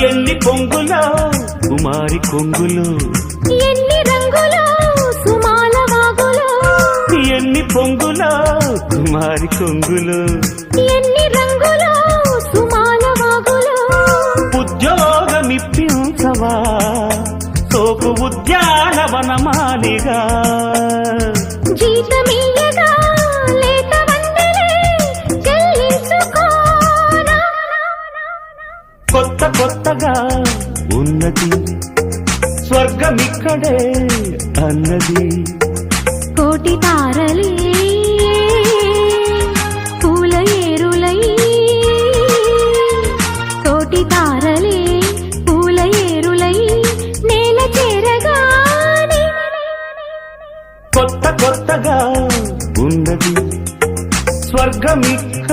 ఎన్ని పొంగులో కుమారి కొంగులు, ఎన్ని రంగులో సుమాల వాగులో, ఎన్ని పొంగులో కుమారి కొంగులు, ఎన్ని రంగులో సుమాల వాగులో. ఉద్యోగమిప్పించవా సోకు ఉద్యానవనమాలిగా, జీతమియ్యగా లేత వందలే చెల్లించుకోనా. కొత్త కొత్తగా ఉన్నది స్వర్గమిక్కడే అన్నది. కోటి తారలే పూల ఏరులై, కోటి తారలే పూల ఏరులై నేల చేరగానే. కొత్త కొత్తగా ఉన్నది స్వర్గమిక్క